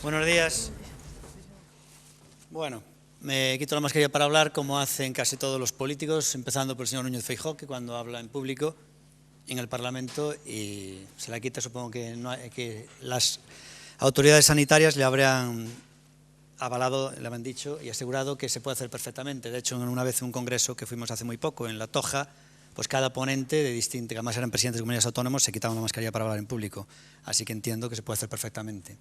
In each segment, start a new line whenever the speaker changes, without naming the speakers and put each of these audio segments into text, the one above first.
Buenos días. Bueno, me quito la mascarilla para hablar como hacen casi todos los políticos, empezando por el señor Núñez Feijóo, que cuando habla en público en el Parlamento y se la quita, supongo que, que las autoridades sanitarias le habrán avalado, le habrán dicho y asegurado que se puede hacer perfectamente. De hecho, una vez en un congreso que fuimos hace muy poco en La Toja, pues cada ponente de distinto, que además eran presidentes de comunidades autónomas, se quitaba una mascarilla para hablar en público. Así que entiendo que se puede hacer perfectamente.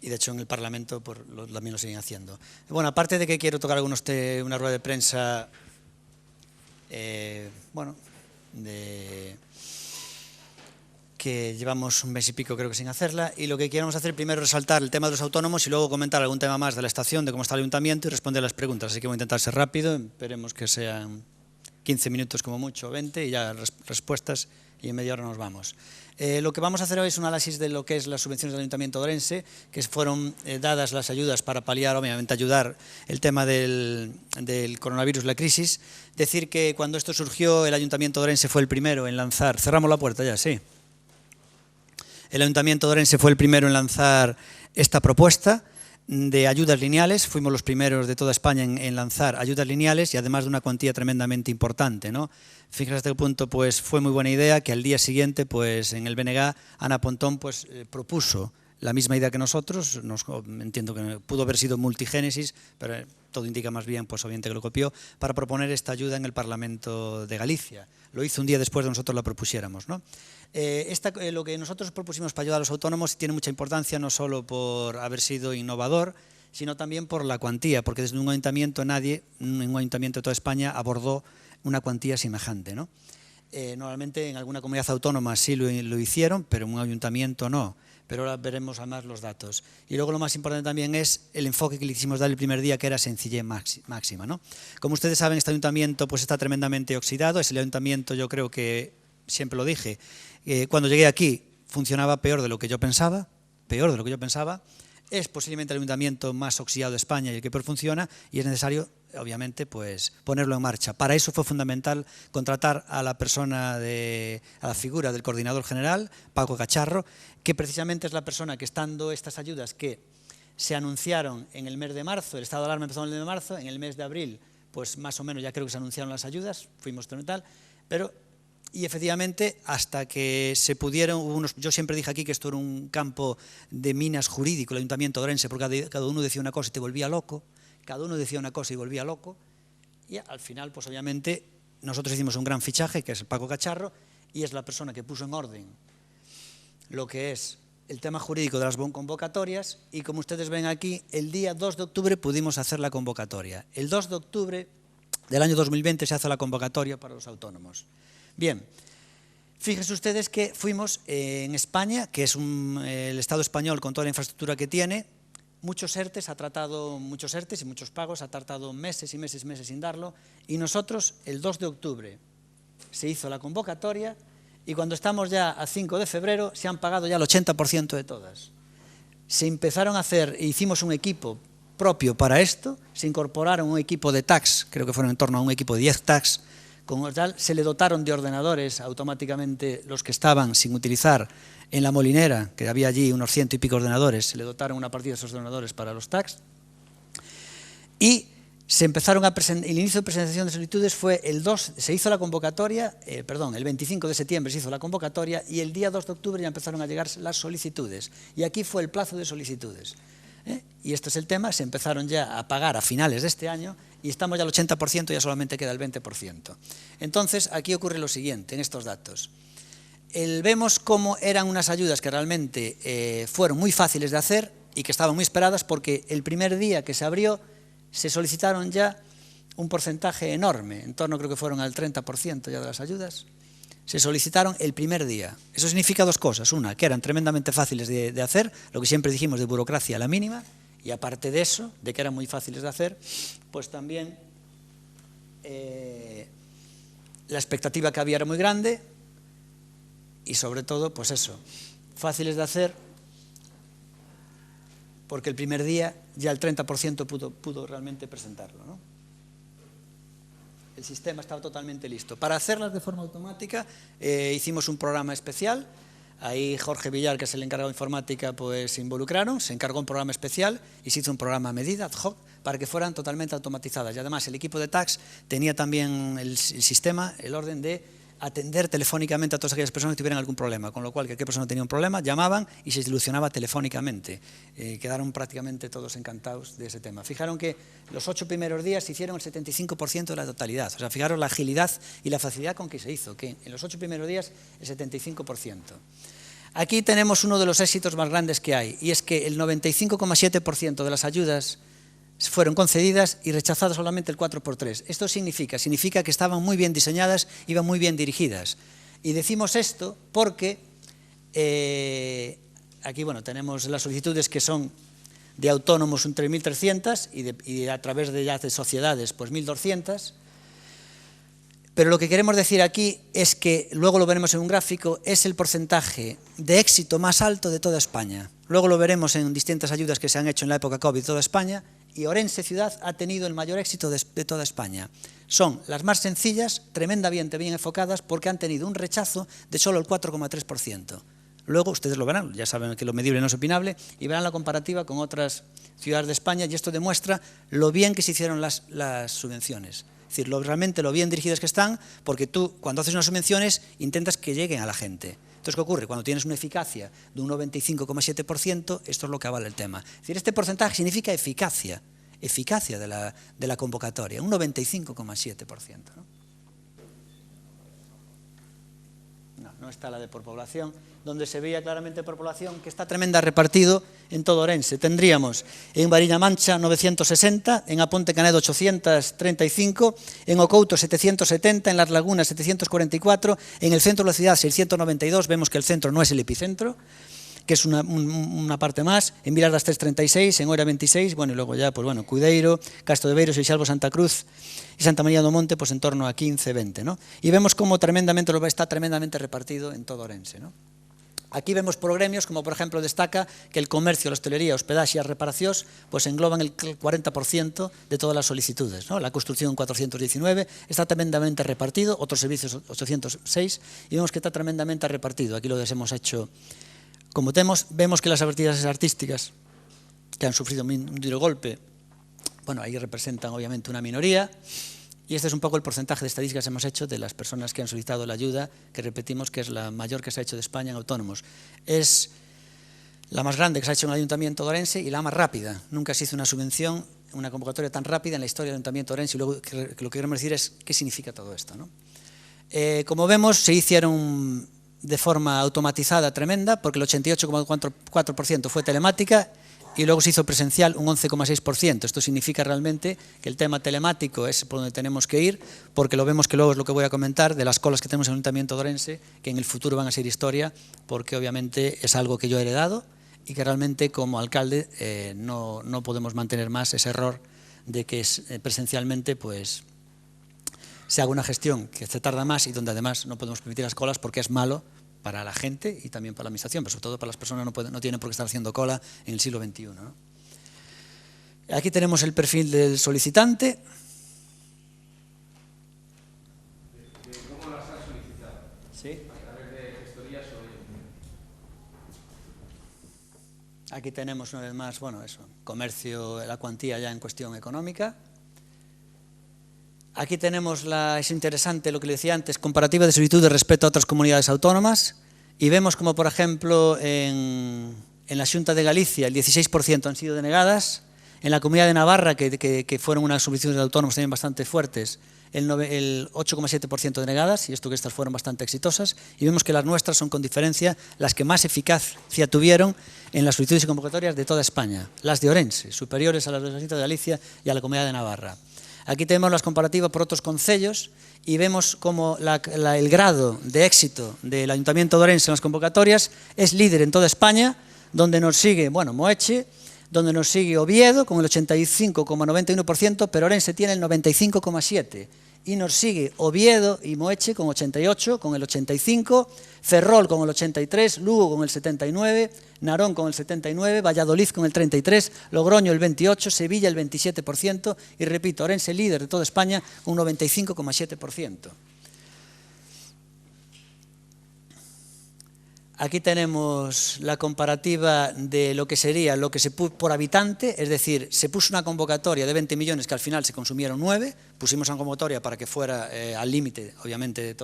Y de hecho en el Parlamento también lo siguen haciendo. Bueno, aparte de que quiero tocar una rueda de prensa, que llevamos un mes y pico creo que sin hacerla, y lo que queremos hacer primero es resaltar el tema de los autónomos y luego comentar algún tema más de la estación, de cómo está el ayuntamiento y responder a las preguntas. Así que voy a intentar ser rápido, esperemos que sean 15 minutos como mucho, 20, y ya respuestas, y en media hora nos vamos. Lo que vamos a hacer hoy es un análisis de lo que es las subvenciones del Ayuntamiento de Orense, que fueron dadas las ayudas para paliar, obviamente ayudar el tema del coronavirus, la crisis. Decir que cuando esto surgió el Ayuntamiento de Orense fue el primero en lanzar, cerramos la puerta ya, sí. El Ayuntamiento de Orense fue el primero en lanzar esta propuesta de ayudas lineales. Fuimos los primeros de toda España en lanzar ayudas lineales y además de una cuantía tremendamente importante, ¿no? Fíjense hasta qué punto pues, fue muy buena idea que al día siguiente pues, en el BNG Ana Pontón pues, propuso la misma idea que nosotros. Entiendo que pudo haber sido multigénesis, pero todo indica más bien pues, obviamente que lo copió, para proponer esta ayuda en el Parlamento de Galicia. Lo hizo un día después de nosotros la propusiéramos, ¿no? Lo que nosotros propusimos para ayudar a los autónomos tiene mucha importancia, no solo por haber sido innovador, sino también por la cuantía, porque desde un ayuntamiento ningún ayuntamiento de toda España abordó una cuantía semejante, ¿no? Normalmente en alguna comunidad autónoma sí lo hicieron, pero en un ayuntamiento no. Pero ahora veremos además los datos. Y luego lo más importante también es el enfoque que le hicimos dar el primer día, que era sencillez máxima, ¿no? Como ustedes saben, este ayuntamiento pues, está tremendamente oxidado. Es el ayuntamiento, yo creo que, siempre lo dije, cuando llegué aquí funcionaba peor de lo que yo pensaba, Es posiblemente el ayuntamiento más oxidado de España y el que peor funciona, y es necesario, obviamente, pues, ponerlo en marcha. Para eso fue fundamental contratar a la figura del coordinador general, Paco Cacharro, que precisamente es la persona que, estando estas ayudas que se anunciaron en el mes de marzo, el estado de alarma empezó en el mes de marzo, en el mes de abril, pues más o menos ya creo que se anunciaron las ayudas, fuimos tal, y efectivamente, hasta que se pudieron, yo siempre dije aquí que esto era un campo de minas jurídico, el Ayuntamiento de Orense, porque cada uno decía una cosa y te volvía loco, y al final, pues obviamente, nosotros hicimos un gran fichaje, que es el Paco Cacharro, y es la persona que puso en orden lo que es el tema jurídico de las convocatorias, y como ustedes ven aquí, el día 2 de octubre pudimos hacer la convocatoria. El 2 de octubre del año 2020 se hace la convocatoria para los autónomos. Bien, fíjense ustedes que fuimos en España, que es el Estado español con toda la infraestructura que tiene, muchos ERTES y muchos pagos, ha tardado meses y meses sin darlo, y nosotros el 2 de octubre se hizo la convocatoria y cuando estamos ya a 5 de febrero se han pagado ya el 80% de todas. Se empezaron a hacer, hicimos un equipo propio para esto, se incorporaron un equipo de tax, creo que fueron en torno a un equipo de 10 tax, con tal, se le dotaron de ordenadores automáticamente los que estaban sin utilizar en la Molinera, que había allí unos 100 y pico ordenadores, se le dotaron una partida de esos ordenadores para los tax. Y se empezaron el inicio de presentación de solicitudes fue el 25 de septiembre se hizo la convocatoria y el día 2 de octubre ya empezaron a llegar las solicitudes. Y aquí fue el plazo de solicitudes. Y este es el tema, se empezaron ya a pagar a finales de este año y estamos ya al 80%, ya solamente queda el 20%. Entonces, aquí ocurre lo siguiente, en estos datos. Vemos cómo eran unas ayudas que realmente fueron muy fáciles de hacer y que estaban muy esperadas porque el primer día que se abrió se solicitaron ya un porcentaje enorme, en torno creo que fueron al 30% ya de las ayudas. Se solicitaron el primer día. Eso significa dos cosas. Una, que eran tremendamente fáciles de hacer, lo que siempre dijimos de burocracia a la mínima, y aparte de eso, de que eran muy fáciles de hacer, pues también la expectativa que había era muy grande y sobre todo, pues eso, fáciles de hacer porque el primer día ya el 30% pudo realmente presentarlo, ¿no? El sistema estaba totalmente listo. Para hacerlas de forma automática hicimos un programa especial Ahí Jorge Villar, que es el encargado de informática, pues se involucraron, se encargó un programa especial y se hizo un programa a medida, ad hoc, para que fueran totalmente automatizadas. Y además el equipo de tax tenía también el sistema, el orden de atender telefónicamente a todas aquellas personas que tuvieran algún problema, con lo cual cualquier persona tenía un problema, llamaban y se solucionaba telefónicamente. Quedaron prácticamente todos encantados de ese tema. Fijaron que los 8 primeros días se hicieron el 75% de la totalidad. O sea, fijaros la agilidad y la facilidad con que se hizo, que en los 8 primeros días el 75%. Aquí tenemos uno de los éxitos más grandes que hay, y es que el 95,7% de las ayudas fueron concedidas y rechazadas solamente el 4x3. Esto significa que estaban muy bien diseñadas, iban muy bien dirigidas. Y decimos esto porque aquí tenemos las solicitudes que son de autónomos entre 1.300 y a través de sociedades pues 1.200. Pero lo que queremos decir aquí es que, luego lo veremos en un gráfico, es el porcentaje de éxito más alto de toda España. Luego lo veremos en distintas ayudas que se han hecho en la época COVID de toda España, y Orense ciudad ha tenido el mayor éxito de toda España. Son las más sencillas, tremendamente bien enfocadas, porque han tenido un rechazo de solo el 4,3%. Luego ustedes lo verán, ya saben que lo medible no es opinable, y verán la comparativa con otras ciudades de España, y esto demuestra lo bien que se hicieron las subvenciones. Es decir, realmente lo bien dirigidas que están, porque tú, cuando haces unas subvenciones, intentas que lleguen a la gente. Entonces, ¿qué ocurre? Cuando tienes una eficacia de un 95,7%, esto es lo que avala el tema. Es decir, este porcentaje significa eficacia de la convocatoria, un 95,7%. No está la de por población, donde se veía claramente por población que está tremenda repartido en todo Orense. Tendríamos en Mariña Mancha 960, en Aponte Canedo 835, en Ocouto 770, en Las Lagunas 744, en el centro de la ciudad 692, vemos que el centro no es el epicentro, que es una parte más, en Vilar das 336, en Oira 26, y luego ya, Cudeiro, Castro de Beiro, Seixalbo, Santa Cruz y Santa María do Monte, pues en torno a 15, 20, ¿no? Y vemos cómo está tremendamente repartido en todo Orense, ¿no? Aquí vemos por gremios, como por ejemplo destaca que el comercio, la hostelería, hospedaxe e as reparacións pues engloban el 40% de todas las solicitudes, ¿no? La construcción 419 está tremendamente repartido, otros servicios 806, y vemos que está tremendamente repartido. Aquí lo hemos hecho. Como vemos que las actividades artísticas que han sufrido un duro golpe, ahí representan obviamente una minoría, y este es un poco el porcentaje de estadísticas que hemos hecho de las personas que han solicitado la ayuda, que repetimos que es la mayor que se ha hecho de España en autónomos. Es la más grande que se ha hecho en el Ayuntamiento de Orense y la más rápida. Nunca se hizo una subvención, una convocatoria tan rápida en la historia del Ayuntamiento de Orense, y luego lo que queremos decir es qué significa todo esto, ¿no? Como vemos, se hicieron de forma automatizada tremenda, porque el 88,4% fue telemática y luego se hizo presencial un 11,6%. Esto significa realmente que el tema telemático es por donde tenemos que ir, porque lo vemos que luego es lo que voy a comentar de las colas que tenemos en el Ayuntamiento de Orense, que en el futuro van a ser historia, porque obviamente es algo que yo he heredado y que realmente como alcalde no podemos mantener más ese error de que presencialmente pues se haga una gestión que se tarda más y donde además no podemos permitir las colas porque es malo para la gente y también para la administración, pero sobre todo para las personas no tienen por qué estar haciendo cola en el siglo XXI, ¿no? Aquí tenemos el perfil del solicitante.
¿Cómo las has solicitado?
Sí.
¿A través de gestorías o...?
Aquí tenemos una vez más, comercio, la cuantía ya en cuestión económica. Aquí tenemos, es interesante lo que le decía antes, comparativa de solicitudes respecto a otras comunidades autónomas, y vemos como, por ejemplo, en la Xunta de Galicia el 16% han sido denegadas, en la Comunidad de Navarra, que fueron unas solicitudes de autónomos también bastante fuertes, el 8,7% denegadas, y esto que estas fueron bastante exitosas, y vemos que las nuestras son con diferencia las que más eficacia tuvieron en las solicitudes y convocatorias de toda España, las de Orense, superiores a las de la Xunta de Galicia y a la Comunidad de Navarra. Aquí tenemos las comparativas por otros concellos y vemos como el grado de éxito del Ayuntamiento de Orense en las convocatorias es líder en toda España, donde nos sigue, Moeche, donde nos sigue Oviedo con el 85,91%, pero Orense tiene el 95,7%. Y nos sigue Oviedo y Moeche con 88, con el 85, Ferrol con el 83, Lugo con el 79, Narón con el 79, Valladolid con el 33, Logroño el 28, Sevilla el 27% y, repito, Orense líder de toda España con un 95,7%. Aquí tenemos la comparativa de lo que sería lo que se puso por habitante, es decir, se puso una convocatoria de 20 millones que al final se consumieron 9, pusimos una convocatoria para que fuera al límite, obviamente,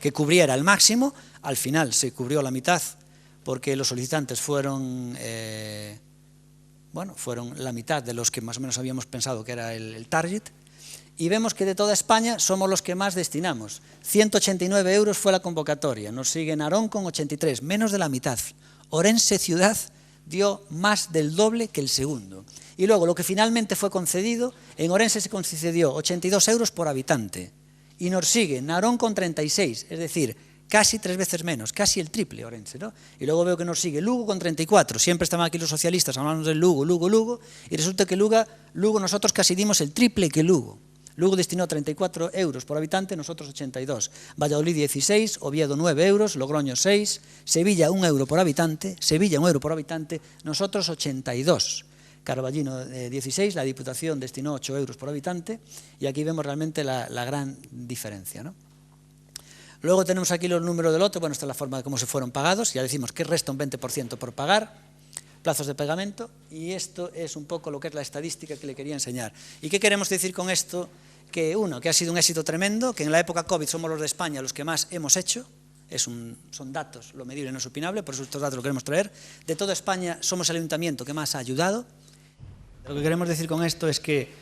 que cubriera el máximo, al final se cubrió la mitad porque los solicitantes fueron la mitad de los que más o menos habíamos pensado que era el target. Y vemos que de toda España somos los que más destinamos. 189 euros fue la convocatoria, nos sigue Narón con 83, menos de la mitad. Orense Ciudad dio más del doble que el segundo. Y luego lo que finalmente fue concedido, en Orense se concedió 82 euros por habitante. Y nos sigue Narón con 36, es decir, casi 3 veces menos, casi el triple Orense, ¿no? Y luego veo que nos sigue Lugo con 34, siempre estaban aquí los socialistas hablando del Lugo, y resulta que Lugo nosotros casi dimos el triple que Lugo. Lugo destinó 34 euros por habitante, nosotros 82. Valladolid 16, Oviedo 9 euros, Logroño 6, Sevilla 1 euro por habitante, nosotros 82. Carballino 16, la Diputación destinó 8 euros por habitante, y aquí vemos realmente la gran diferencia, ¿no? Luego tenemos aquí los números del lote, bueno, esta es la forma de cómo se fueron pagados, ya decimos que resta un 20% por pagar, plazos de pagamento, y esto es un poco lo que es la estadística que le quería enseñar. ¿Y qué queremos decir con esto? Que ha sido un éxito tremendo, que en la época COVID somos los de España los que más hemos hecho, son datos, lo medible no es opinable, por eso estos datos los queremos traer. De toda España somos el ayuntamiento que más ha ayudado. Lo que queremos decir con esto es que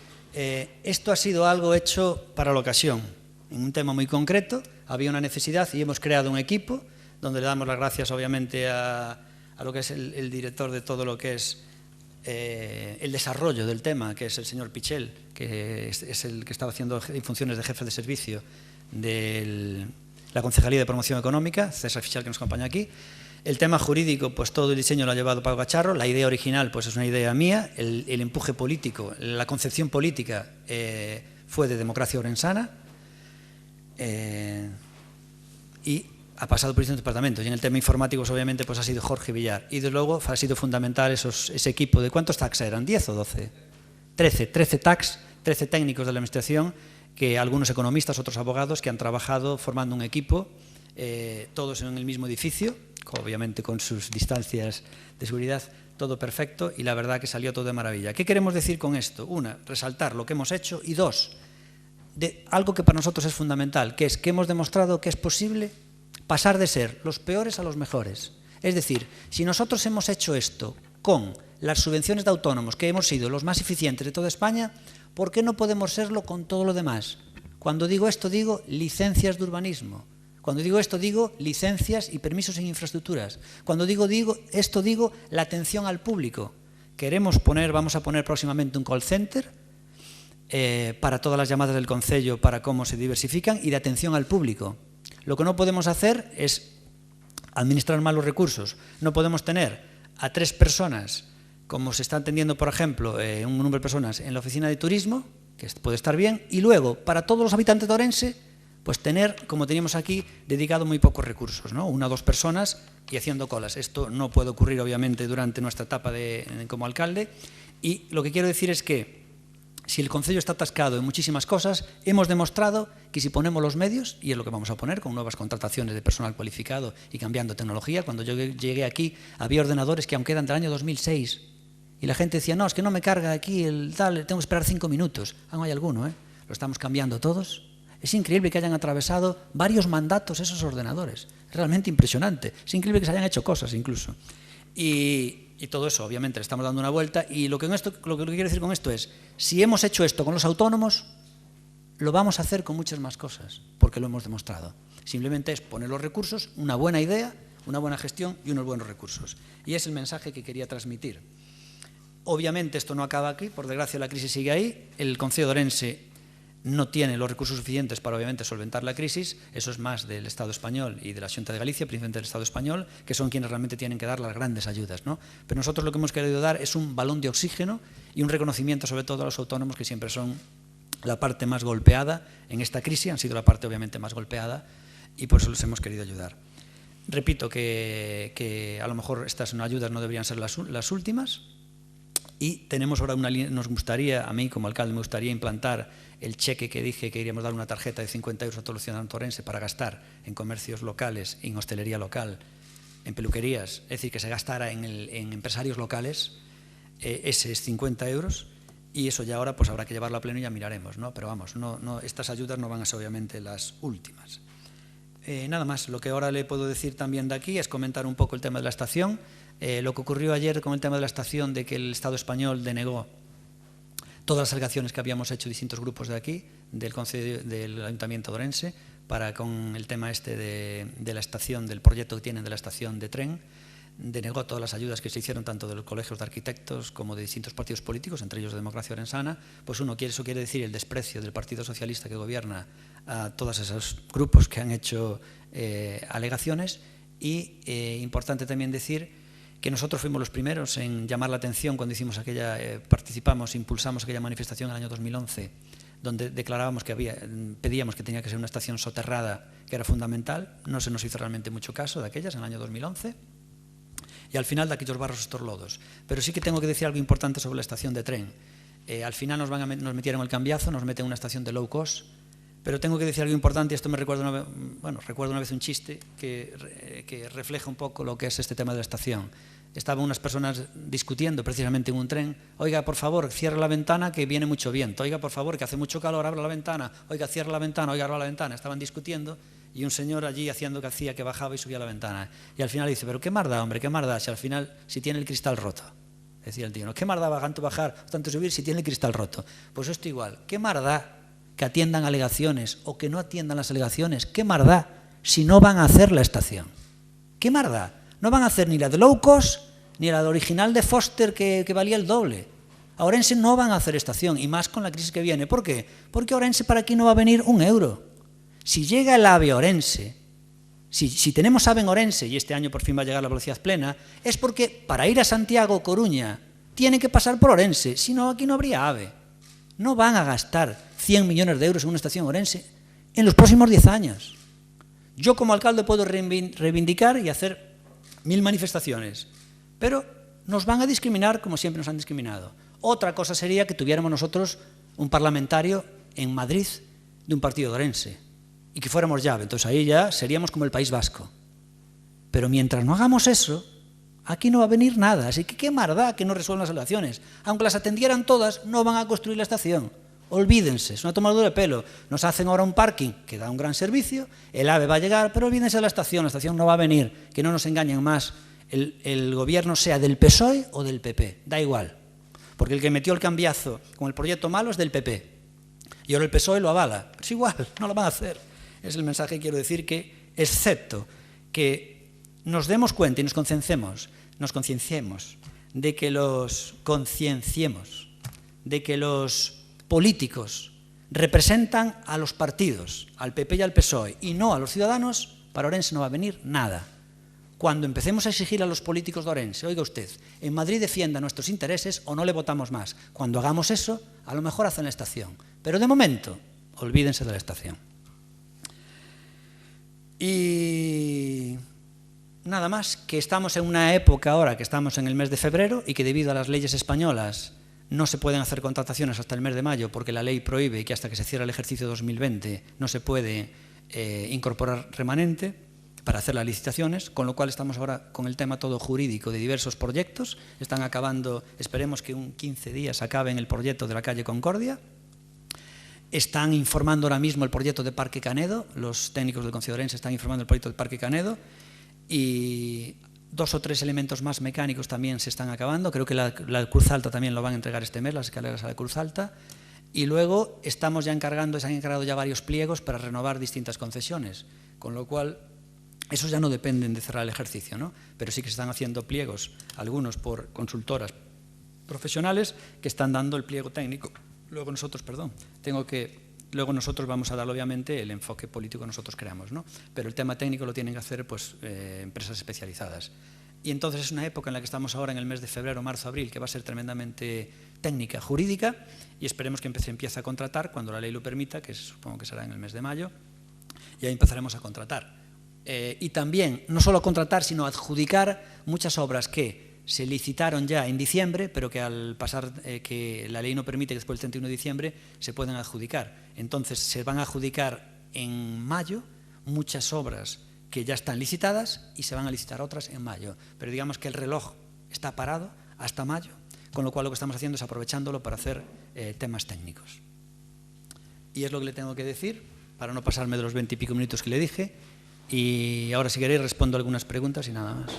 esto ha sido algo hecho para la ocasión, en un tema muy concreto, había una necesidad y hemos creado un equipo, donde le damos las gracias obviamente a lo que es el director de todo lo que es el desarrollo del tema, que es el señor Pichel, que es el que estaba haciendo funciones de jefe de servicio de la Concejalía de Promoción Económica, César Fichal, que nos acompaña aquí. El tema jurídico, pues todo el diseño lo ha llevado Pau Gacharro, la idea original pues es una idea mía, el empuje político, la concepción política fue de Democracia Orensana, y ha pasado por distintos departamentos, y en el tema informáticos obviamente pues ha sido Jorge Villar, y desde luego ha sido fundamental ese equipo de ¿cuántos tags eran? ¿10 o 12? 13 tags, 13 técnicos de la administración, que algunos economistas, otros abogados, que han trabajado formando un equipo, todos en el mismo edificio, obviamente con sus distancias de seguridad, todo perfecto, y la verdad que salió todo de maravilla. ¿Qué queremos decir con esto? Una, resaltar lo que hemos hecho, y dos, algo que para nosotros es fundamental, que es que hemos demostrado que es posible pasar de ser los peores a los mejores. Es decir, si nosotros hemos hecho esto con las subvenciones de autónomos, que hemos sido los más eficientes de toda España, ¿por qué no podemos serlo con todo lo demás? Cuando digo esto, digo licencias de urbanismo. Cuando digo esto, digo licencias y permisos en infraestructuras. Cuando digo esto, digo la atención al público. Vamos a poner próximamente un call center para todas las llamadas del concello, para cómo se diversifican, y de atención al público. Lo que no podemos hacer es administrar mal los recursos. No podemos tener a 3 personas, como se está entendiendo, por ejemplo, un número de personas en la oficina de turismo, que puede estar bien, y luego, para todos los habitantes de Orense, pues tener, como teníamos aquí, dedicado muy pocos recursos, ¿no? 1 o 2 personas y haciendo colas. Esto no puede ocurrir, obviamente, durante nuestra etapa como alcalde, y lo que quiero decir es que si el concello está atascado en muchísimas cosas, hemos demostrado que si ponemos los medios, y es lo que vamos a poner con nuevas contrataciones de personal cualificado y cambiando tecnología. Cuando yo llegué aquí había ordenadores que aún quedan del año 2006 y la gente decía, no, es que no me carga aquí tengo que esperar 5 minutos. Ah, no hay alguno, lo estamos cambiando todos. Es increíble que hayan atravesado varios mandatos esos ordenadores, es realmente impresionante, es increíble que se hayan hecho cosas incluso. Y todo eso, obviamente, le estamos dando una vuelta, y lo que quiero decir con esto es, si hemos hecho esto con los autónomos, lo vamos a hacer con muchas más cosas, porque lo hemos demostrado. Simplemente es poner los recursos, una buena idea, una buena gestión y unos buenos recursos. Y es el mensaje que quería transmitir. Obviamente esto no acaba aquí, por desgracia la crisis sigue ahí, el concello de Orense no tiene los recursos suficientes para obviamente solventar la crisis, eso es más del Estado español y de la Xunta de Galicia, principalmente del Estado español, que son quienes realmente tienen que dar las grandes ayudas, ¿no? Pero nosotros lo que hemos querido dar es un balón de oxígeno y un reconocimiento sobre todo a los autónomos, que siempre son la parte más golpeada en esta crisis, han sido la parte obviamente más golpeada, y por eso les hemos querido ayudar. Repito que a lo mejor estas ayudas no deberían ser las últimas, y tenemos ahora una línea, nos gustaría, a mí como alcalde me gustaría implantar el cheque que dije que iríamos a dar, una tarjeta de 50 euros a todos los ciudadanos de Orense para gastar en comercios locales, en hostelería local, en peluquerías, es decir, que se gastara en empresarios locales, ese es 50 euros, y eso ya ahora pues habrá que llevarlo a pleno y ya miraremos, ¿no? Pero vamos, estas ayudas no van a ser obviamente las últimas. Nada más, lo que ahora le puedo decir también de aquí es comentar un poco el tema de la estación. Lo que ocurrió ayer con el tema de la estación, de que el Estado español denegó todas las alegaciones que habíamos hecho distintos grupos de aquí, del Ayuntamiento de Orense, con el tema este de la estación, del proyecto que tienen de la estación de tren, denegó todas las ayudas que se hicieron tanto de los colegios de arquitectos como de distintos partidos políticos, entre ellos de Democracia Orensana. Pues eso quiere decir el desprecio del Partido Socialista que gobierna a todos esos grupos que han hecho alegaciones. Y importante también decir que nosotros fuimos los primeros en llamar la atención cuando hicimos impulsamos aquella manifestación en el año 2011, donde declarábamos pedíamos que tenía que ser una estación soterrada, que era fundamental. No se nos hizo realmente mucho caso de aquellas en el año 2011. Y al final de aquellos barros estos lodos. Pero sí que tengo que decir algo importante sobre la estación de tren. Al final nos metieron el cambiazo, nos meten una estación de low cost, pero tengo que decir algo importante, y esto me recuerda recuerdo una vez un chiste que refleja un poco lo que es este tema de la estación. Estaban unas personas discutiendo precisamente en un tren: oiga, por favor, cierre la ventana que viene mucho viento, oiga, por favor, que hace mucho calor, abra la ventana, oiga, cierre la ventana, oiga, abra la ventana. Estaban discutiendo y un señor allí haciendo que hacía, que bajaba y subía la ventana. Y al final dice: pero qué más da, hombre, qué más da si al final, si tiene el cristal roto. Decía el tío: no, qué más da tanto bajar, tanto subir si tiene el cristal roto. Pues esto igual, qué más da que atiendan alegaciones o que no atiendan las alegaciones, qué más da si no van a hacer la estación. ¿Qué más da? No van a hacer ni la de low cost ni la de original de Foster que valía el doble. A Orense no van a hacer estación, y más con la crisis que viene. ¿Por qué? Porque a Orense para aquí no va a venir un euro. Si llega el AVE a Orense, si tenemos AVE en Orense, y este año por fin va a llegar la velocidad plena, es porque para ir a Santiago o Coruña tiene que pasar por Orense, si no aquí no habría AVE. No van a gastar 100 millones de euros en una estación Orense en los próximos 10 años. Yo como alcalde puedo reivindicar y hacer 1000 manifestaciones, pero nos van a discriminar como siempre nos han discriminado. Otra cosa sería que tuviéramos nosotros un parlamentario en Madrid de un partido de Orense y que fuéramos llave, entonces ahí ya seríamos como el País Vasco. Pero mientras no hagamos eso, aquí no va a venir nada, así que qué más da que no resuelvan las alegaciones. Aunque las atendieran todas, no van a construir la estación. Olvídense, es una tomadura de pelo. Nos hacen ahora un parking que da un gran servicio, el AVE va a llegar, pero olvídense de la estación no va a venir, que no nos engañen más. El gobierno sea del PSOE o del PP, da igual, porque el que metió el cambiazo con el proyecto malo es del PP, y ahora el PSOE lo avala, pero es igual, no lo van a hacer. Es el mensaje que quiero decir, que excepto que nos demos cuenta y nos concienciemos de que los políticos representan a los partidos, al PP y al PSOE, y no a los ciudadanos, para Orense no va a venir nada. Cuando empecemos a exigir a los políticos de Orense: oiga usted, en Madrid defienda nuestros intereses o no le votamos más. Cuando hagamos eso, a lo mejor hacen la estación. Pero de momento, olvídense de la estación. Y nada más, que estamos en una época ahora, que estamos en el mes de febrero, y que debido a las leyes españolas no se pueden hacer contrataciones hasta el mes de mayo, porque la ley prohíbe que hasta que se cierre el ejercicio 2020 no se puede incorporar remanente para hacer las licitaciones, con lo cual estamos ahora con el tema todo jurídico de diversos proyectos. Están acabando, esperemos que en 15 días acaben el proyecto de la calle Concordia. Están informando ahora mismo el proyecto de Parque Canedo, los técnicos del Concejo de Orense están informando el proyecto de Parque Canedo, y 2 o 3 elementos más mecánicos también se están acabando. Creo que la Cruz Alta también lo van a entregar este mes, las escaleras a la Cruz Alta. Y luego se han encargado ya varios pliegos para renovar distintas concesiones, con lo cual esos ya no dependen de cerrar el ejercicio, ¿no? Pero sí que se están haciendo pliegos, algunos por consultoras profesionales que están dando el pliego técnico. Luego nosotros vamos a dar obviamente el enfoque político que nosotros creamos, ¿no? Pero el tema técnico lo tienen que hacer pues, empresas especializadas. Y entonces es una época en la que estamos ahora en el mes de febrero, marzo, abril, que va a ser tremendamente técnica, jurídica, y esperemos que se empiece a contratar cuando la ley lo permita, que supongo que será en el mes de mayo, y ahí empezaremos a contratar. Y también, no solo contratar, sino adjudicar muchas obras que se licitaron ya en diciembre, pero que al pasar, que la ley no permite que después del 31 de diciembre se puedan adjudicar. Entonces se van a adjudicar en mayo muchas obras que ya están licitadas y se van a licitar otras en mayo. Pero digamos que el reloj está parado hasta mayo, con lo cual lo que estamos haciendo es aprovechándolo para hacer temas técnicos. Y es lo que le tengo que decir, para no pasarme de los 20 y pico minutos que le dije. Y ahora, si queréis, respondo algunas preguntas y nada más.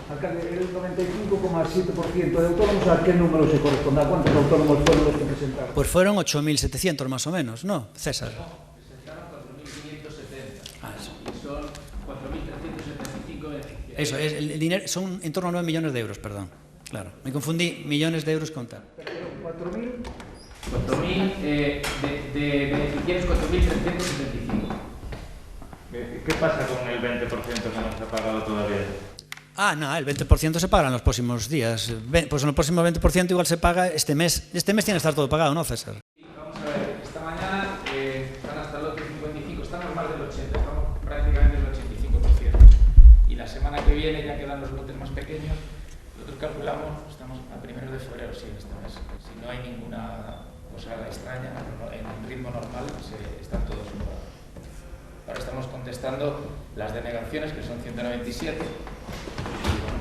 Alcalde, el 95,7% de autónomos, ¿a qué número se corresponde? ¿A cuántos autónomos fueron los que presentaron?
Pues fueron 8.700 más o menos, ¿no, César?
No, presentaron 4.570.
Ah, eso.
Y son 4.375 beneficiarios.
Eso, es, el dinero son en torno a 9 millones de euros, perdón. Claro, me confundí, millones de euros con tal.
4.000.
4.000 de beneficiarios, 4.375.
¿Qué pasa con el 20% que no se ha pagado todavía?
Ah, no, el 20% se paga en los próximos días. Pues en el próximo 20% igual se paga este mes. Este mes tiene que estar todo pagado, ¿no, César?
Vamos a ver, esta mañana están hasta el otro 55, estamos más del 80, estamos prácticamente del 85%. Y la semana que viene ya quedan los lotes más pequeños. Nosotros calculamos, estamos a 1 de febrero, sí, este mes. Si no hay ninguna cosa extraña, en ritmo normal, están todos pagados. Ahora estamos contestando las denegaciones, que son 197, y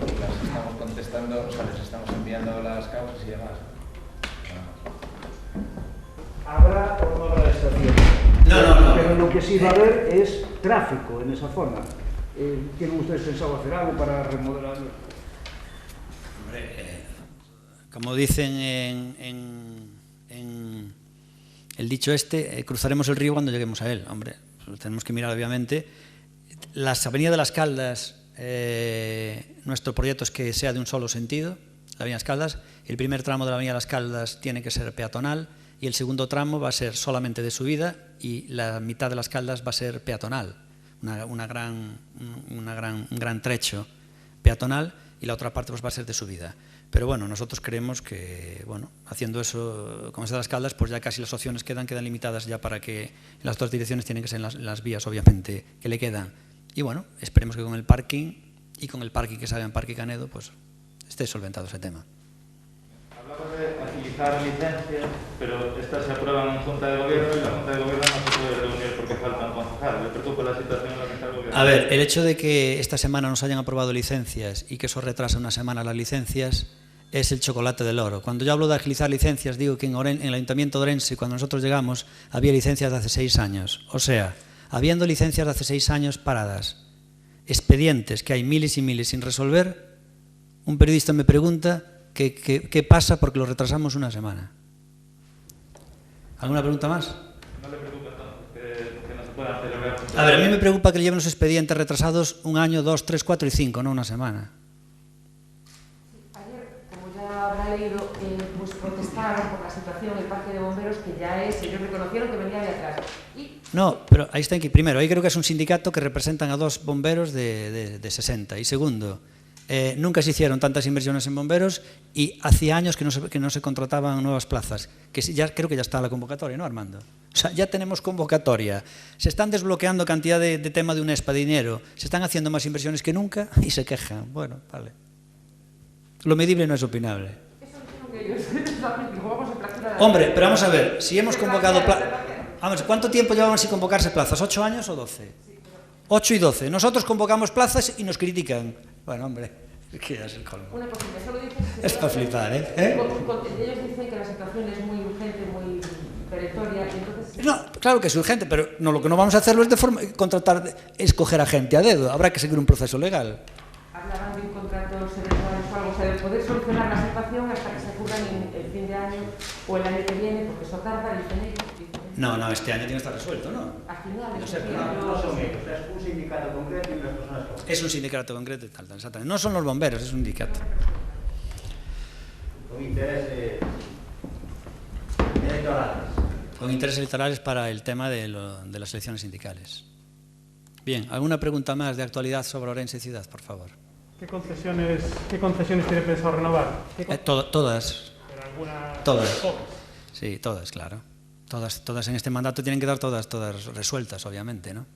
bueno, las estamos contestando, o sea, les estamos enviando las causas y demás.
¿Habrá o no habrá estación?
No.
Pero lo que sí va a haber es tráfico en esa zona. ¿Tienen ustedes pensado hacer algo para remodelarlo?
Como dicen en el dicho cruzaremos el río cuando lleguemos a él. Hombre, lo tenemos que mirar obviamente. Las avenidas de las Caldas, nuestro proyecto es que sea de un solo sentido, la avenida Las Caldas. El primer tramo de la avenida Las Caldas tiene que ser peatonal y el segundo tramo va a ser solamente de subida y la mitad de Las Caldas va a ser peatonal, un gran trecho peatonal, y la otra parte pues va a ser de subida. Pero bueno, nosotros creemos que, bueno, haciendo eso, como es de Las Caldas, pues ya casi las opciones quedan limitadas ya para que en las dos direcciones tienen que ser en las vías, obviamente, que le quedan. Y bueno, esperemos que con el parking y con el parking que salga en Parque Canedo, pues esté solventado ese tema.
Hablaba de agilizar licencias, pero estas se aprueban en Junta de Gobierno y la Junta de Gobierno no se puede reunir porque faltan concejales. ¿Le preocupa la situación en la que está el Gobierno?
A ver, el hecho de que esta semana nos hayan aprobado licencias y que eso retrasa una semana las licencias es el chocolate del oro. Cuando yo hablo de agilizar licencias, digo que en el Ayuntamiento de Orense, cuando nosotros llegamos, había licencias de hace 6 años. O sea, habiendo licencias de hace 6 años paradas, expedientes que hay miles y miles sin resolver, un periodista me pregunta qué pasa porque lo retrasamos una semana. ¿Alguna pregunta más?
¿No le preocupa entonces que no se puedan celebrar?
A ver, a mí me preocupa que lleven los expedientes retrasados 1 año, 2, 3, 4 y 5, no una semana.
Habrá leído, pues protestaron por la situación en el Parque de Bomberos, que ya es, ellos reconocieron que venía de atrás.
No, pero ahí está aquí. Primero, ahí creo que es un sindicato que representan a 2 bomberos de 60. Y segundo, nunca se hicieron tantas inversiones en bomberos y hacía años que no se contrataban nuevas plazas. Que ya creo que ya está la convocatoria, ¿no, Armando? O sea, ya tenemos convocatoria. Se están desbloqueando cantidad de tema de UNESPA, de dinero. Se están haciendo más inversiones que nunca y se quejan. Bueno, vale. Lo medible no es opinable.
Eso dijeron ellos.
Hombre, pero vamos a ver, si hemos convocado plazas... ¿Cuánto tiempo llevaban sin convocarse plazas? ¿8 años o 12? 8 y 12. Nosotros convocamos plazas y nos critican. Bueno, hombre, que ya es el colmo.
Una cosita, solo dicen...
Es para flipar, ¿eh?
Ellos dicen que la situación es muy urgente, muy perentoria, y entonces...
No, claro que es urgente, pero no, lo que no vamos a hacerlo es escoger a gente a dedo. Habrá que seguir un proceso legal.
Hablaban de un contrato eventuales o algo, o sea, de poder solucionar la situación hasta que se ocurra en el fin de año o el año que viene, porque eso tarda, dicen ellos.
No, este año tiene que estar resuelto, ¿no?
A finales.
No sé,
No son ellos, es un sindicato concreto y unas personas concretas.
Es un sindicato concreto y tal, exactamente. No son los bomberos, es un sindicato.
Con intereses electorales.
Con intereses electorales para el tema de las elecciones sindicales. Bien, ¿alguna pregunta más de actualidad sobre Orense Ciudad, por favor?
¿Qué concesiones tiene pensado renovar?
Todas.
¿Pero alguna?
Todas. Sí, todas, claro. Todas en este mandato tienen que dar todas resueltas, obviamente, ¿no?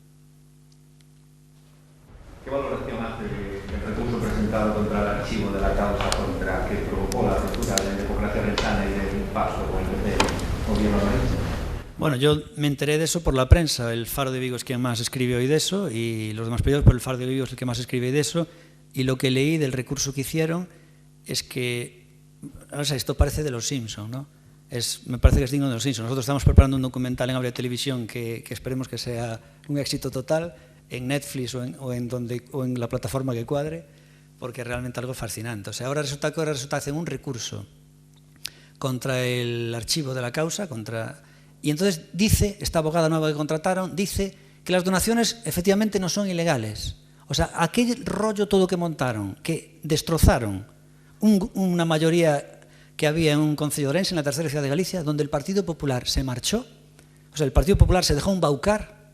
¿Qué valoración hace del recurso presentado contra el archivo de la causa contra que provocó la ruptura de Democracia Orensana y del paso con el PP gobierno orense?
Bueno, yo me enteré de eso por la prensa. El Faro de Vigo es quien más escribe hoy de eso y los demás periódicos, pero el Faro de Vigo es el que más escribe de eso. Y lo que leí del recurso que hicieron es que, no sé, esto parece de los Simpson, ¿no? Me parece que es digno de los Simpson. Nosotros estamos preparando un documental en Aurea Televisión que esperemos que sea un éxito total en Netflix o en la plataforma que cuadre, porque es realmente algo fascinante. O sea, ahora resulta que hacen un recurso contra el archivo de la causa, y entonces dice, esta abogada nueva que contrataron, dice que las donaciones efectivamente no son ilegales. O sea, aquel rollo todo que montaron, que destrozaron una mayoría que había en un concello de Ourense, en la tercera ciudad de Galicia, donde el Partido Popular se marchó, o sea, el Partido Popular se dejó embaucar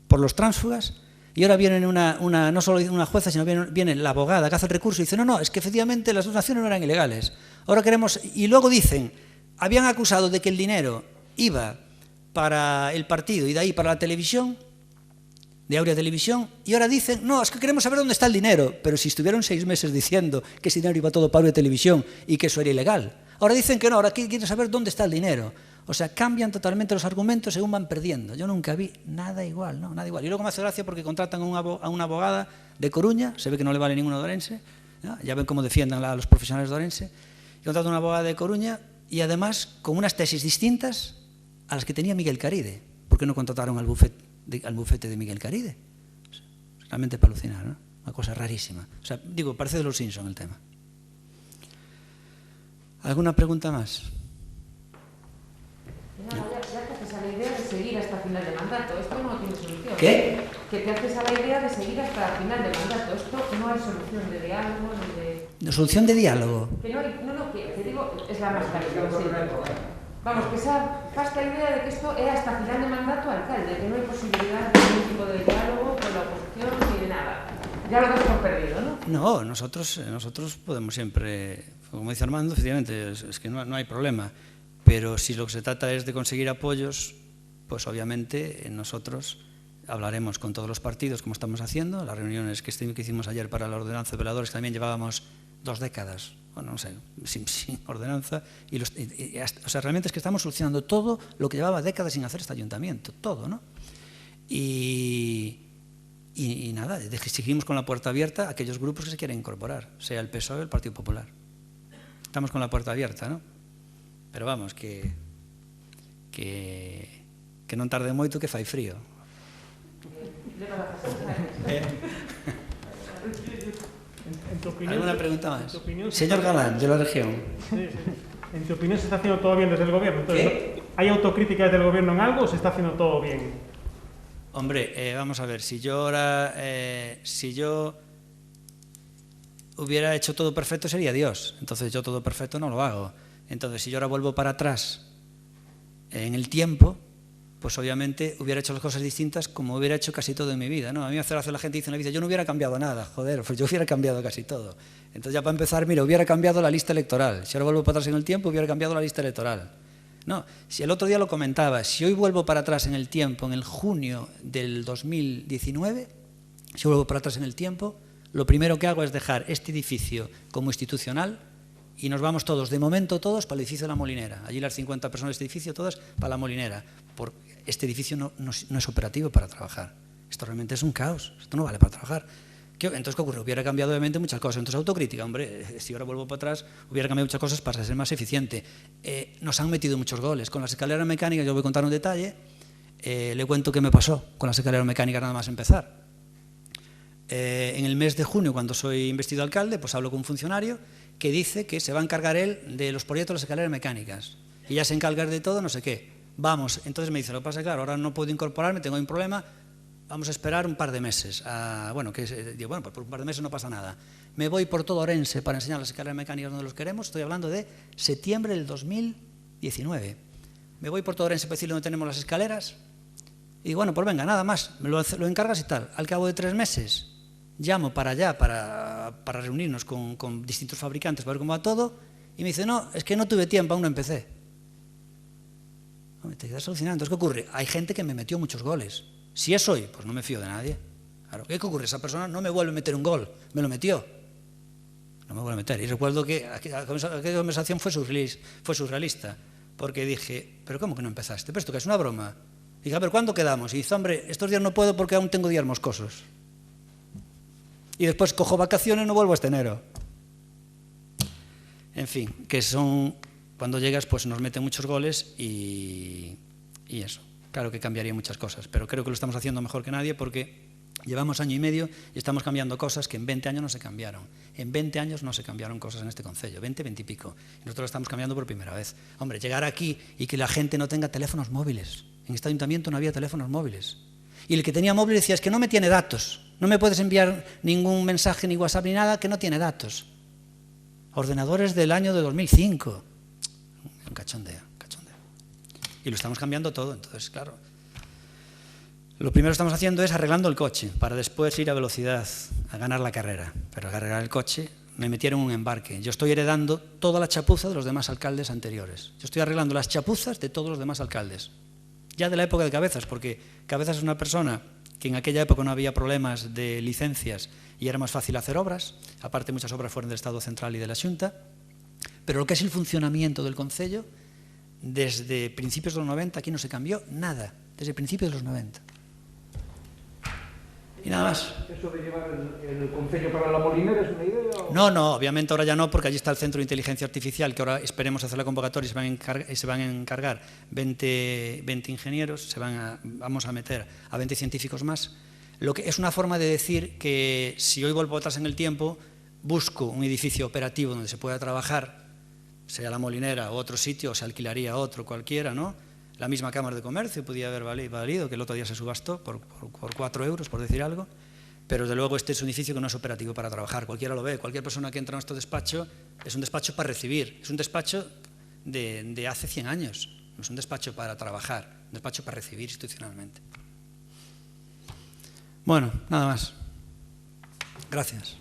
por los tránsfugas, y ahora viene no solo una jueza, sino viene la abogada que hace el recurso y dice, no, es que efectivamente las donaciones no eran ilegales. Ahora queremos, y luego dicen, habían acusado de que el dinero iba para el partido y de ahí para la televisión, de Aurea Televisión, y ahora dicen, no, es que queremos saber dónde está el dinero, pero si estuvieron 6 meses diciendo que ese dinero iba todo para Aurea Televisión y que eso era ilegal. Ahora dicen que no, ahora quieren saber dónde está el dinero. O sea, cambian totalmente los argumentos según van perdiendo. Yo nunca vi nada igual, ¿no? Nada igual. Y luego me hace gracia porque contratan a una abogada de Coruña, se ve que no le vale ninguno de Ourense, ¿no? Ya ven cómo defiendan a los profesionales de Ourense, y contratan a una abogada de Coruña y además con unas tesis distintas a las que tenía Miguel Caride. ¿Por qué no contrataron al bufete de Miguel Caride? O sea, realmente para alucinar, ¿no? Una cosa rarísima. O sea, digo, parece de los Simpson el tema. ¿Alguna pregunta más?
Ya te haces a la idea de seguir hasta final de mandato. Esto no tiene solución.
¿Qué?
Que te haces a la idea de seguir hasta final de mandato. Esto no hay solución de diálogo ni de...
¿Solución de diálogo?
Que no hay, que te digo, es la más clásica. Vamos, que esa basta idea de que esto es hasta final de mandato alcalde, que no hay posibilidad de ningún tipo de diálogo con la oposición ni de nada. Ya lo das por perdido, ¿no?
No, nosotros podemos siempre, como dice Armando, efectivamente, es que no hay problema. Pero si lo que se trata es de conseguir apoyos, pues obviamente nosotros hablaremos con todos los partidos, como estamos haciendo. Las reuniones que hicimos ayer para la ordenanza de veladores, que también llevábamos 2 décadas, bueno, no sé, sin ordenanza. O sea, realmente es que estamos solucionando todo lo que llevaba décadas sin hacer este ayuntamiento, todo, ¿no? Y nada, seguimos con la puerta abierta a aquellos grupos que se quieren incorporar, sea el PSOE o el Partido Popular. Estamos con la puerta abierta, ¿no? Pero vamos, que non tarde moito que fai frío. ¿Alguna pregunta más? Señor Galán, de la región.
Sí. En tu opinión, ¿se está haciendo todo bien desde el gobierno? Entonces, ¿hay autocrítica desde el gobierno en algo o se está haciendo todo bien?
Hombre, vamos a ver, si yo hubiera hecho todo perfecto sería Dios. Entonces yo todo perfecto no lo hago. Entonces, si yo ahora vuelvo para atrás en el tiempo, pues obviamente hubiera hecho las cosas distintas como hubiera hecho casi todo en mi vida, ¿no? A mí me hace gracia la gente dice en la vida, yo no hubiera cambiado nada, joder, pues yo hubiera cambiado casi todo. Entonces ya para empezar, mira, hubiera cambiado la lista electoral. Si ahora vuelvo para atrás en el tiempo, hubiera cambiado la lista electoral. No, si el otro día lo comentaba, si hoy vuelvo para atrás en el tiempo, en el junio del 2019, si vuelvo para atrás en el tiempo, lo primero que hago es dejar este edificio como institucional y nos vamos todos, de momento todos, para el edificio de la Molinera. Allí las 50 personas de este edificio, todas para la Molinera. Porque este edificio no es operativo para trabajar. Esto realmente es un caos. Esto no vale para trabajar. Entonces, ¿qué ocurre? Hubiera cambiado obviamente muchas cosas. Entonces, autocrítica, hombre, si ahora vuelvo para atrás, hubiera cambiado muchas cosas para ser más eficiente. Nos han metido muchos goles. Con las escaleras mecánicas, yo voy a contar un detalle, le cuento qué me pasó con las escaleras mecánicas nada más empezar. En el mes de junio, cuando soy investido alcalde, pues hablo con un funcionario que dice que se va a encargar él de los proyectos de las escaleras mecánicas y ya se encarga de todo, no sé qué. Vamos, entonces me dice, lo que pasa es que claro, ahora no puedo incorporarme, tengo un problema, vamos a esperar un par de meses. Digo, bueno, pues por un par de meses no pasa nada. Me voy por todo Ourense para enseñar las escaleras mecánicas donde los queremos, estoy hablando de septiembre del 2019. Me voy por todo Ourense para decirle dónde tenemos las escaleras y digo, bueno, pues venga, nada más, me lo encargas y tal. Al cabo de 3 meses llamo para allá para reunirnos con distintos fabricantes para ver cómo va todo y me dice, no, es que no tuve tiempo, aún no empecé. Te quedas alucinado. Entonces, ¿qué ocurre? Hay gente que me metió muchos goles. Si es hoy, pues no me fío de nadie. Claro, ¿qué ocurre? Esa persona no me vuelve a meter un gol, me lo metió. No me vuelve a meter. Y recuerdo que aquella conversación fue surrealista. porque dije, ¿pero cómo que no empezaste? ¿Pero esto que es una broma? Dije, a ver, ¿cuándo quedamos? Y dice, hombre, estos días no puedo porque aún tengo días moscosos. Y después cojo vacaciones y no vuelvo este enero. En fin, que son, cuando llegas, pues nos meten muchos goles y eso. Claro que cambiaría muchas cosas, pero creo que lo estamos haciendo mejor que nadie porque llevamos año y medio y estamos cambiando cosas que en 20 años no se cambiaron. En 20 años no se cambiaron cosas en este concello, 20 y pico. Y nosotros lo estamos cambiando por primera vez. Hombre, llegar aquí y que la gente no tenga teléfonos móviles. En este ayuntamiento no había teléfonos móviles. Y el que tenía móvil decía, es que no me tiene datos. No me puedes enviar ningún mensaje, ni WhatsApp, ni nada, que no tiene datos. Ordenadores del año de 2005. Un cachondeo, cachondeo. Y lo estamos cambiando todo, entonces, claro. Lo primero que estamos haciendo es arreglando el coche, para después ir a velocidad, a ganar la carrera. Pero al arreglar el coche, me metieron un embarque. Yo estoy heredando toda la chapuza de los demás alcaldes anteriores. Yo estoy arreglando las chapuzas de todos los demás alcaldes. Ya de la época de Cabezas, porque Cabezas es una persona que en aquella época no había problemas de licencias y era más fácil hacer obras, aparte muchas obras fueron del Estado Central y de la Xunta, pero lo que es el funcionamiento del concello, desde principios de los 90 aquí no se cambió nada, desde principios de los 90. Y nada más.
¿Eso de llevar el concello para la Molinera es una idea? ¿O?
No, obviamente ahora ya no, porque allí está el Centro de Inteligencia Artificial, que ahora esperemos hacer la convocatoria y se van a encargar 20 ingenieros, vamos a meter a 20 científicos más. Lo que es una forma de decir que si hoy vuelvo atrás en el tiempo, busco un edificio operativo donde se pueda trabajar, sea la Molinera o otro sitio, o se alquilaría otro cualquiera, ¿no? La misma Cámara de Comercio podía haber valido, que el otro día se subastó por 4 euros, por decir algo, pero desde luego este es un edificio que no es operativo para trabajar, cualquiera lo ve, cualquier persona que entra a nuestro despacho es un despacho para recibir, es un despacho de hace 100 años, no es un despacho para trabajar, un despacho para recibir institucionalmente. Bueno, nada más. Gracias.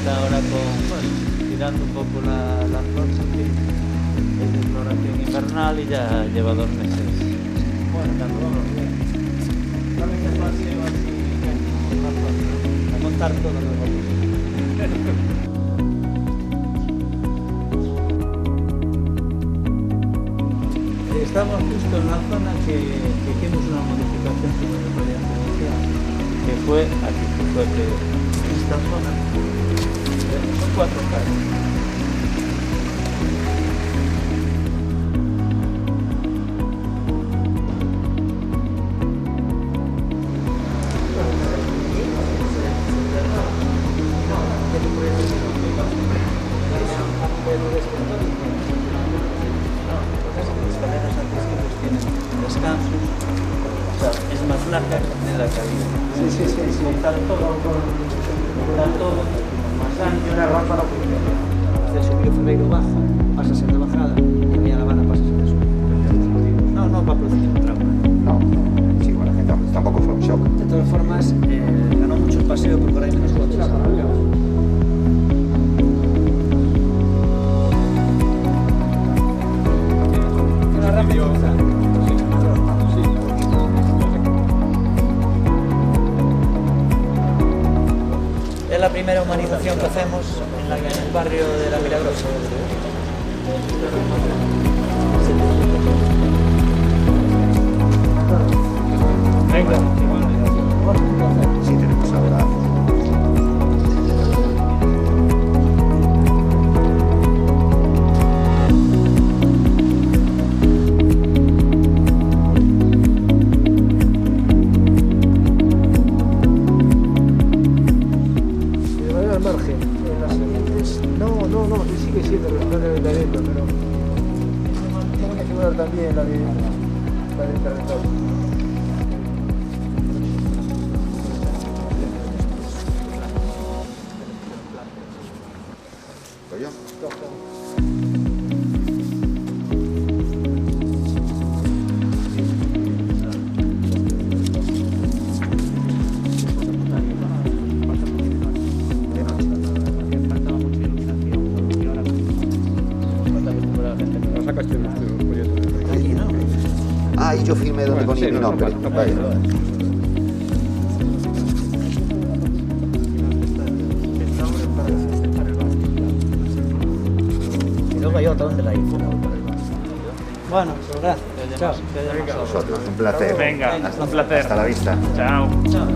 Ahora tirando un poco la florcha aquí, es de floración invernal y ya lleva 2 meses. Bueno, tanto vamos bien. También se paseo así a montar todo lo que estamos justo en la zona que hicimos una modificación sobre la proyecto inicial, que fue aquí, que fue que esta zona. Son 4 calles. Descansos, o sea, es más larga de la cabina. Sí. Está todo más ancho. Una rampa no funciona. Entonces, el Ferreiro baja, pasa a ser de bajada, y Vía La Habana pasa a ser de subida. No va a producir un trauma.
No, sí, bueno, tampoco fue un shock.
De todas formas, ganó mucho el paseo porque ahora hay menos coches. Una rampa quizá. Es la primera humanización que hacemos en el barrio de La Milagrosa.
Venga.
Sí, tenemos ahora.
Al margen, en la siguiente.
yo firmé donde ponía mi nombre. Vaya.
Y luego hay otra donde la hizo. Bueno, pues gracias. Chao.
Vosotros, un placer.
Venga, un placer.
Hasta la vista.
Chao.
Chao.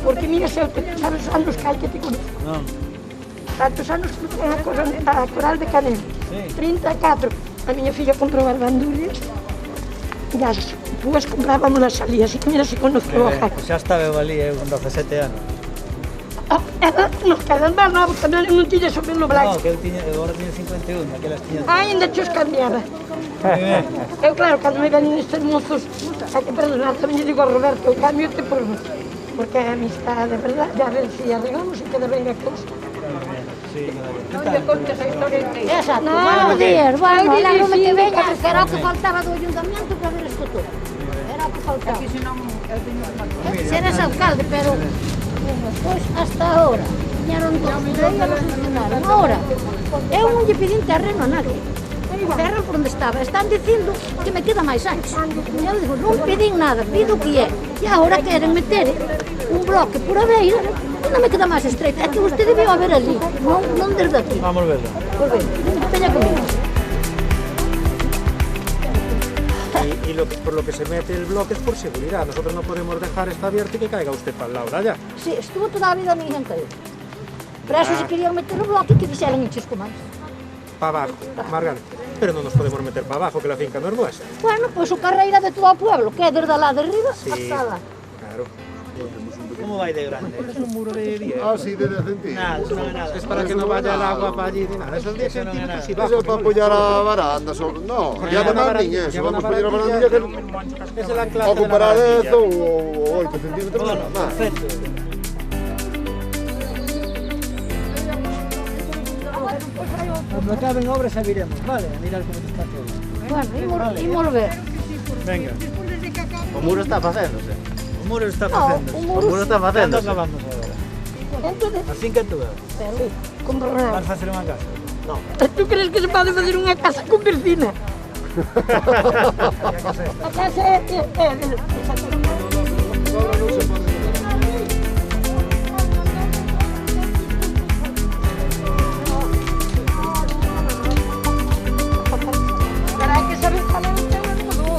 Porque mira, se sabes anos que hai que te conocer.
Non.
Tantos anos que ten a Coral de Canel.
Sí.
34. A miña filla comprou as bandullas e as púas comprábamos nas salías. E mira se conozco o jaco.
Xa estaba eu ali, eu con 17 anos.
Nos quedan máis novos, tamén non tiña sobre no
Non,
blanco.
que eu agora tiño 51, aquelas tiñas...
Ainda te os cambiaba. Eu, claro, cando me ven nestes mozos, hai que perdonar, tamén lle digo a Roberto, eu cambio te porque a amistade, de verdad, ya ven si arreglamos e queda ben a cousa. Non lle contes a historia inteira.
Exacto, buenos días, bueno, alégrome que veña, que era o que faltaba do ayuntamiento para ver isto todo. Era o que faltaba.
Aquí senón eu teño que marcar.
Si eres alcalde, pero pois hasta ahora, viñeron dos e non funcionaron. Ahora, eu non lle pedín terreno a nadie. Terreno por onde estaba, están dicindo que me queda máis ancho. Eu digo, non pedín nada, pido o que é. E agora queren meter un bloque por a beira, non me queda máis estreita. É que usted debió haber ali, non desde aquí.
Vamos verlo.
Pois ben, veña comigo.
Y por lo que se mete el bloque es por seguridad. Nosotros no podemos dejar esta abierta y que caiga usted para el lado de allá.
Sí, estuvo toda a vida ninguén caído. Pero eso se querían meter o bloque que fixeran en Chiscomáis.
Para abajo, Margarita. Pero no nos podemos meter para abajo, que la finca no es nuestra.
Bueno, pois o carreira de todo o pueblo, que é desde lá de arriba hasta lá.
Claro.
Como vai de grande?
Es un muro de 10.
Ah, sí, de centímetros.
Nada, eso non é nada.
Es para que no vaya el agua para allí ni nada. Esos 10
Eso no es
centímetros
nada.
y
Eso
bajo.
es para apoyar a la baranda. No, ya van a niña eso. Vamos a apoyar a la barandilla que
Es el anclaje de la
ocupará de
barandilla.
eso o 8 centímetros
Bueno,
más.
perfecto. Cuando acaben obras xa viremos, vale? A mirar como está todo.
Bueno, imos ver.
Venga.
O muro está facéndose.
O muro está
No,
facendo.
o muro
está
Cando
facéndose.
acabamos agora?
Entonces,
Así que tú,
pero, compro nada.
vas facer unha casa?
Tú crees que se pode fazer unha casa con piscina? A casa é pero hai que saber falar o teu mundo.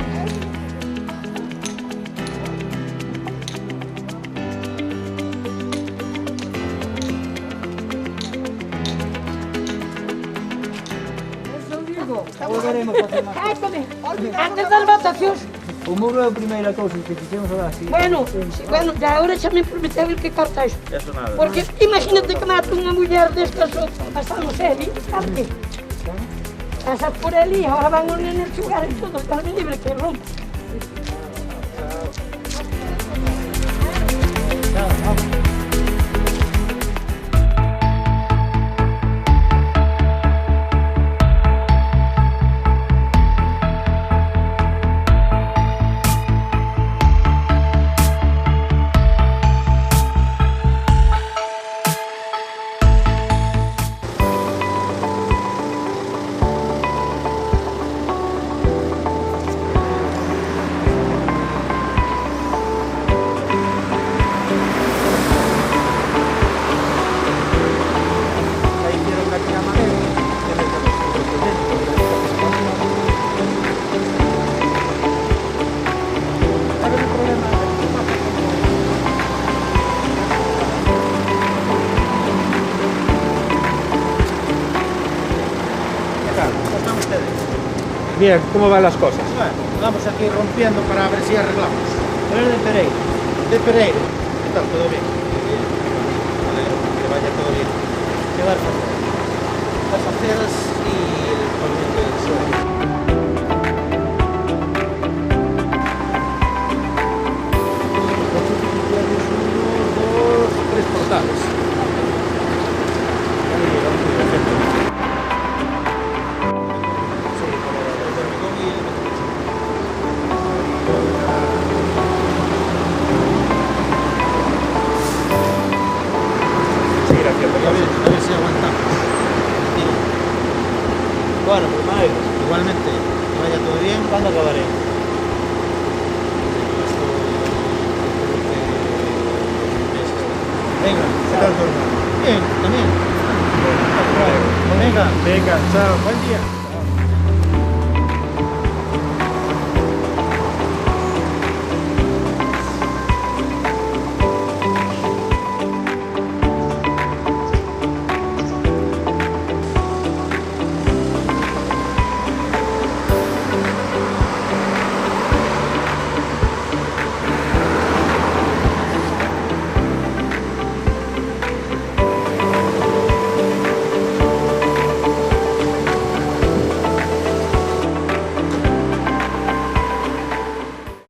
Eso digo.
Volveremos a facer máis.
Cállate, antes das votacións.
O muro é a primeira cousa que fixemos agora así.
Bueno, ya ahora xa me prometeu el que corta isto.
Eso nada.
Porque imagínate que mata unha muller destas hasta no sé, sabe? Pasas por ali, ahora van os nenes xugar e todo, está libre que rompe.
Bien, ¿cómo van las cosas?
Bueno, vamos aquí rompiendo para ver si arreglamos.
Eres de Pereira.
De Pereira. ¿Qué tal? ¿Todo bien? Vale, que vaya todo bien.
¿Qué vas a hacer?
Las aceras y el pavimento del suelo. Uno, dos, tres portales. A ver si aguantamos.
Bueno, pues madre,
Igualmente, que vaya todo bien.
¿cuándo acabaré?
Venga, ¿qué tal tu hermano? Bien, también. Venga,
Venga, chao.
buen día.